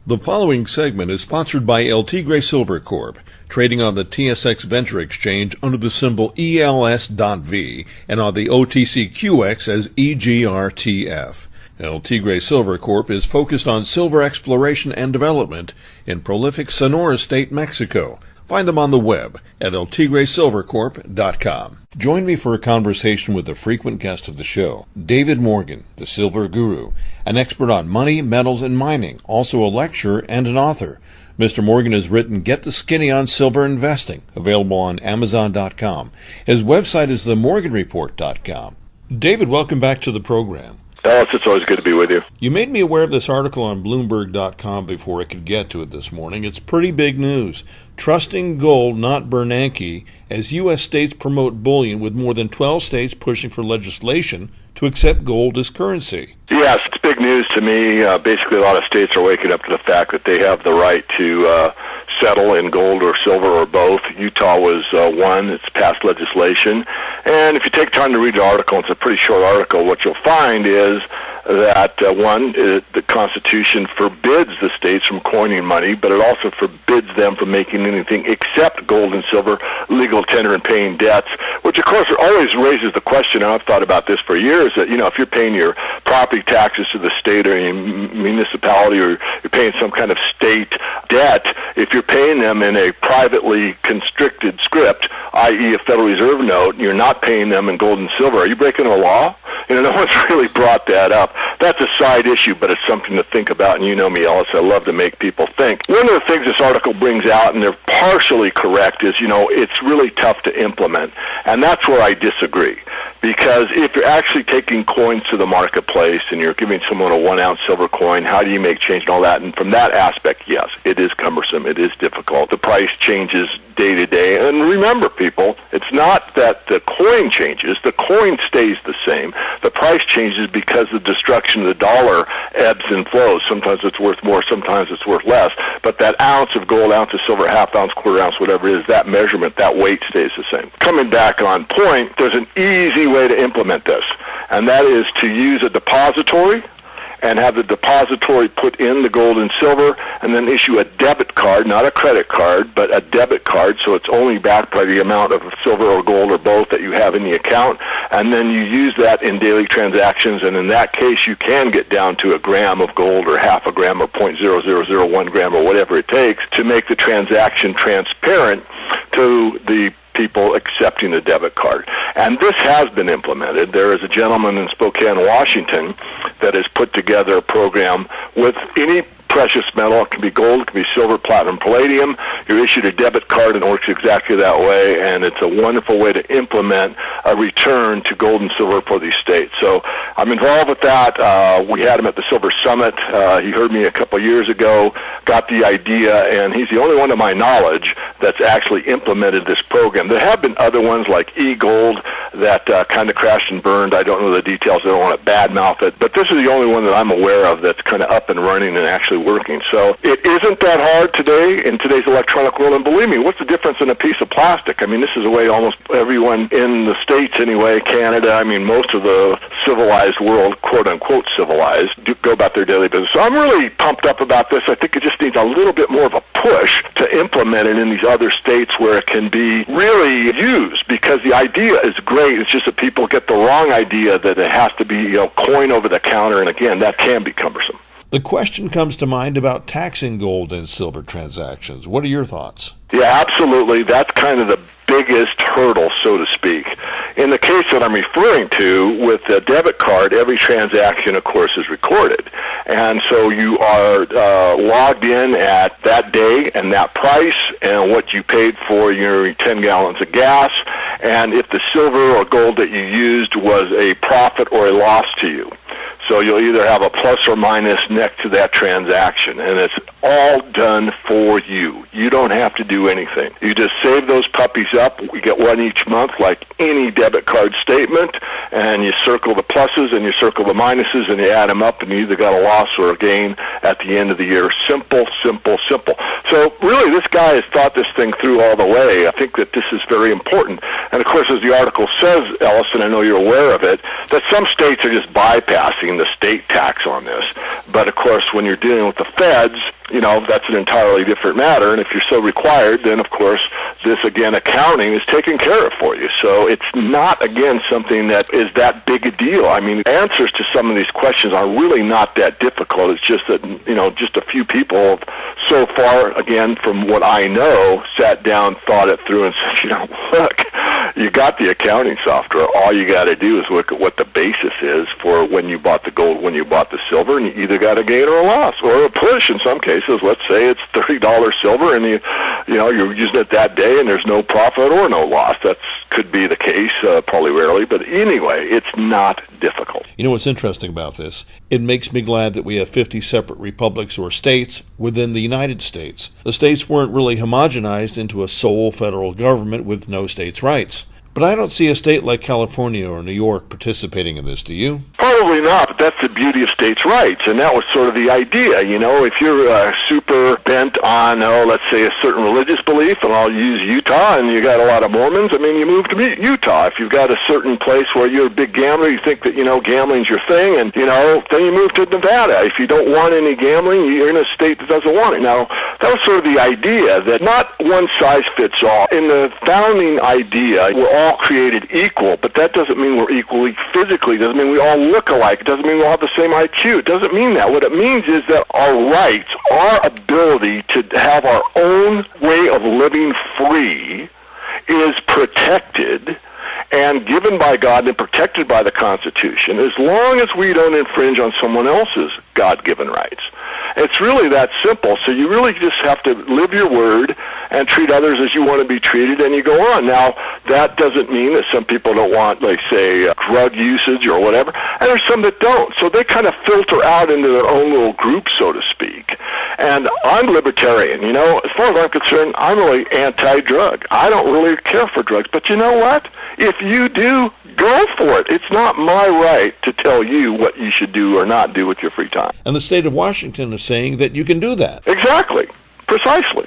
The following segment is sponsored by El Tigre Silver Corp., trading on the TSX Venture Exchange under the symbol ELS.V and on the OTCQX as EGRTF. El Tigre Silver Corp. Is focused on silver exploration and development in prolific Sonora State, Mexico. Find them on the web at eltigresilvercorp.com. Join me for a conversation with a frequent guest of the show, David Morgan, the Silver Guru, an expert on money, metals, and mining, also a lecturer and an author. Mr. Morgan has written Get the Skinny on Silver Investing, available on Amazon.com. His website is themorganreport.com. David, welcome back to the program. Alice, it's always good to be with you. You made me aware of this article on Bloomberg.com before I could get to it this morning. It's pretty big news. Trusting gold, not Bernanke, as U.S. states promote bullion, with more than 12 states pushing for legislation to accept gold as currency. Yes, it's big news to me. Basically, a lot of states are waking up to the fact that they have the right to settle in gold or silver or both. Utah was one. It's passed legislation. And if you take time to read the article, it's a pretty short article, what you'll find is that, the Constitution forbids the states from coining money, but it also forbids them from making anything except gold and silver, legal tender, and paying debts, which, of course, always raises the question, and I've thought about this for years, that, if you're paying your property taxes to the state or your municipality, or you're paying some kind of state debt, if you're paying them in a privately constricted script, i.e. a Federal Reserve note, and you're not paying them in gold and silver, are you breaking the law? No one's really brought that up. That's a side issue, but it's something to think about, and you know me, Ellis, I love to make people think. One of the things this article brings out, and they're partially correct, is, it's really tough to implement, and that's where I disagree. Because if you're actually taking coins to the marketplace and you're giving someone a 1-ounce silver coin, how do you make change and all that? And from that aspect, yes, it is cumbersome. It is difficult. The price changes day to day. And remember, people, it's not that the coin changes. The coin stays the same. The price changes because the destruction of the dollar ebbs and flows. Sometimes it's worth more, sometimes it's worth less. But that ounce of gold, ounce of silver, half ounce, quarter ounce, whatever it is, that measurement, that weight stays the same. Coming back on point, there's an easy way to implement this, and that is to use a depository and have the depository put in the gold and silver, and then issue a debit card, not a credit card, but a debit card, so it's only backed by the amount of silver or gold or both that you have in the account, and then you use that in daily transactions, and in that case you can get down to a gram of gold or half a gram or 0.0001 gram or whatever it takes to make the transaction transparent to the people accepting the debit card. And this has been implemented. There is a gentleman in Spokane, Washington, that has put together a program with any precious metal. It can be gold, it can be silver, platinum, palladium. You're issued a debit card and it works exactly that way, and it's a wonderful way to implement a return to gold and silver for these states. So I'm involved with that. We had him at the Silver Summit. He heard me a couple years ago, got the idea, and he's the only one to my knowledge that's actually implemented this program. There have been other ones like eGold that kind of crashed and burned. I don't know the details. I don't want to badmouth it. But this is the only one that I'm aware of that's kind of up and running and actually working. So it isn't that hard today in today's electronic world. And believe me, what's the difference in a piece of plastic? I mean, this is the way almost everyone in the States anyway, Canada, most of the civilized world, quote-unquote civilized, do go about their daily business. So I'm really pumped up about this. I think it just needs a little bit more of a push to implement it in these other states where it can be really used, because the idea is great. It's just that people get the wrong idea that it has to be, coin over the counter, and again, that can be cumbersome. The question comes to mind about taxing gold and silver transactions. What are your thoughts? Yeah, absolutely. That's kind of the biggest hurdle, so to speak. In the case that I'm referring to, with the debit card, every transaction, of course, is recorded. And so you are logged in at that day and that price and what you paid for your 10 gallons of gas, and if the silver or gold that you used was a profit or a loss to you. So you'll either have a plus or minus next to that transaction, and it's all done for you. You don't have to do anything. You just save those puppies up. We get one each month like any debit card statement, and you circle the pluses and you circle the minuses, and you add them up, and you either got a loss or a gain at the end of the year. Simple, simple, simple. So really, this guy has thought this thing through all the way. I think that this is very important. And of course, as the article says, Ellis, and I know you're aware of it, that some states are just bypassing the state tax on this. But of course, when you're dealing with the feds, that's an entirely different matter. And if you're so required, then of course, this, again, accounting is taken care of for you. So it's not, again, something that is that big a deal. I mean, answers to some of these questions are really not that difficult. It's just that, just a few people so far, again, from what I know, sat down, thought it through, and said, look, you got the accounting software. All you got to do is look at what the basis is for when you bought the gold, when you bought the silver, and you either got a gain or a loss, or a push in some cases. Let's say it's $30 silver, and you're using it that day, and there's no profit or no loss. That could be the case, probably rarely, but anyway, it's not difficult. You know what's interesting about this? It makes me glad that we have 50 separate republics or states within the United States. The states weren't really homogenized into a sole federal government with no states' rights. But I don't see a state like California or New York participating in this, do you? Probably not, but that's the beauty of states' rights, and that was sort of the idea. If you're super bent on, let's say, a certain religious belief, and I'll use Utah, and you got a lot of Mormons, you move to Utah. If you've got a certain place where you're a big gambler, you think that, gambling's your thing, and, then you move to Nevada. If you don't want any gambling, you're in a state that doesn't want it. Now, that was sort of the idea, that not one size fits all. In the founding idea, we're all created equal, but that doesn't mean we're equally physically. It doesn't mean we all look alike. It doesn't mean we'll have the same IQ. It doesn't mean that. What it means is that our rights, our ability to have our own way of living free is protected and given by God and protected by the Constitution, as long as we don't infringe on someone else's God-given rights. It's really that simple. So you really just have to live your word and treat others as you want to be treated, and you go on. Now, that doesn't mean that some people don't want, like, say, drug usage or whatever, and there's some that don't. So they kind of filter out into their own little group, so to speak. And I'm libertarian. As far as I'm concerned, I'm really anti-drug. I don't really care for drugs. But you know what? If you do, go for it. It's not my right to tell you what you should do or not do with your free time. And the state of Washington is saying that you can do that. Exactly. Precisely.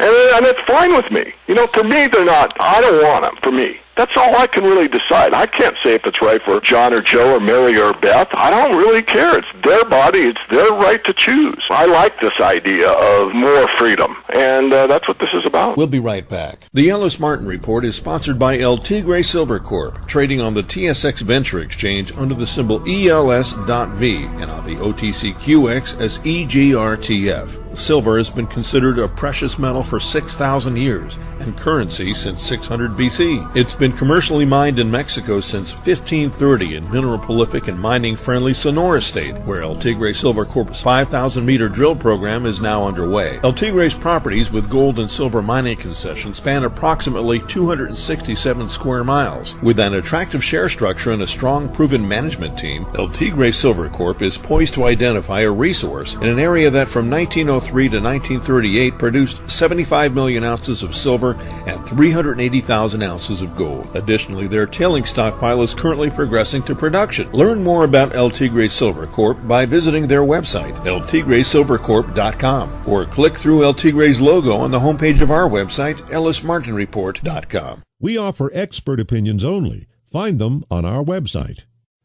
And it's fine with me. For me, they're not. I don't want them for me. That's all I can really decide. I can't say if it's right for John or Joe or Mary or Beth. I don't really care. It's their body. It's their right to choose. I like this idea of more freedom, and that's what this is about. We'll be right back. The Ellis Martin Report is sponsored by El Tigre Silver Corp, trading on the TSX Venture Exchange under the symbol ELS.V and on the OTCQX as EGRTF. Silver has been considered a precious metal for 6,000 years and currency since 600 BC. It's been commercially mined in Mexico since 1530 in mineral-prolific and mining-friendly Sonora State, where El Tigre Silver Corp's 5,000-meter drill program is now underway. El Tigre's properties with gold and silver mining concessions span approximately 267 square miles. With an attractive share structure and a strong, proven management team, El Tigre Silver Corp is poised to identify a resource in an area that from 1903 to 1938 produced 75 million ounces of silver and 380,000 ounces of gold. Additionally, their tailing stockpile is currently progressing to production. Learn more about El Tigre Silver Corp by visiting their website, eltigresilvercorp.com, or click through El Tigre's logo on the homepage of our website, ellismartinreport.com. We offer expert opinions only. Find them on our website,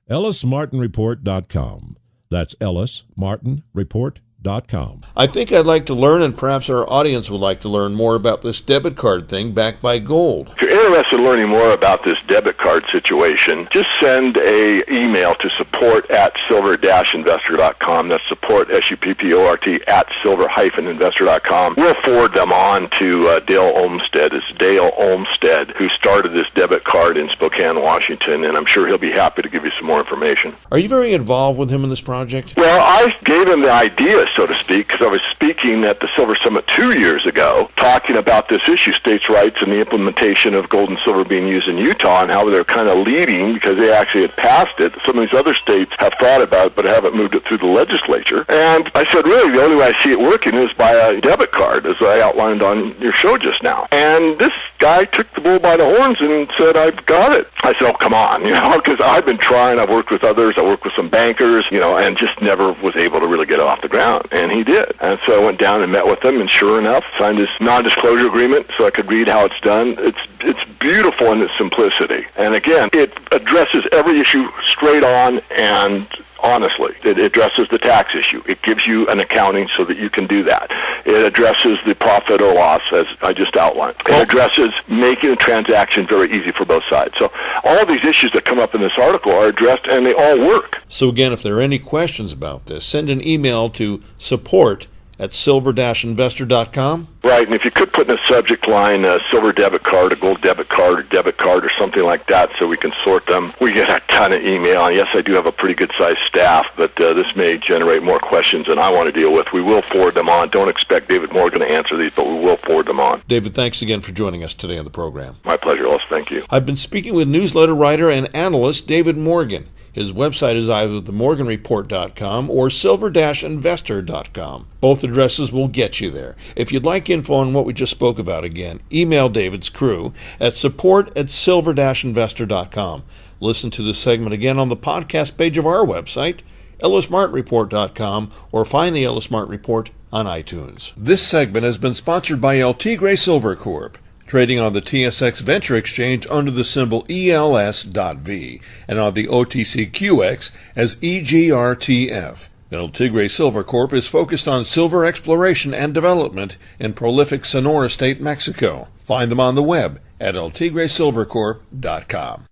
ellismartinreport.com. That's ellismartinreport.com. I think I'd like to learn, and perhaps our audience would like to learn more about this debit card thing backed by gold. If you're interested in learning more about this debit card situation, just send an email to support@silver-investor.com. That's support, SUPPORT, @silver-investor.com. We'll forward them on to Dale Olmsted. It's Dale Olmsted who started this debit card in Spokane, Washington, and I'm sure he'll be happy to give you some more information. Are you very involved with him in this project? Well, I gave him the idea, so to speak, because I was speaking at the Silver Summit 2 years ago, talking about this issue, states' rights and the implementation of gold and silver being used in Utah, and how they're kind of leading because they actually had passed it. Some of these other states have thought about it but haven't moved it through the legislature. And I said, really, the only way I see it working is by a debit card, as I outlined on your show just now. And this guy took the bull by the horns and said, I've got it. I said, oh, come on, because I've been trying. I've worked with others. I worked with some bankers, and just never was able to really get it off the ground. And he did. And so I went down and met with him, and sure enough, signed this non-disclosure agreement so I could read how it's done. It's beautiful in its simplicity. And again, it addresses every issue straight on and honestly. It addresses the tax issue. It gives you an accounting so that you can do that. It addresses the profit or loss, as I just outlined. It addresses making a transaction very easy for both sides. So all of these issues that come up in this article are addressed, and they all work. So again, if there are any questions about this, send an email to support@silver-investor.com. Right, and if you could put in the subject line a silver debit card, a gold debit card, or debit card, or something like that, so we can sort them. We get a ton of email, and yes, I do have a pretty good-sized staff, but this may generate more questions than I want to deal with. We will forward them on. Don't expect David Morgan to answer these, but we will forward them on. David, thanks again for joining us today on the program. My pleasure, Ellis. Thank you. I've been speaking with newsletter writer and analyst David Morgan. His website is either themorganreport.com or silver-investor.com. Both addresses will get you there. If you'd like info on what we just spoke about again, email David's crew at support@silver-investor.com. Listen to this segment again on the podcast page of our website, ellismartinreport.com, or find the Ellis Martin Report on iTunes. This segment has been sponsored by LT Gray Silver Corp., trading on the TSX Venture Exchange under the symbol ELS.V and on the OTCQX as EGRTF. El Tigre Silver Corp is focused on silver exploration and development in prolific Sonora State, Mexico. Find them on the web at eltigresilvercorp.com.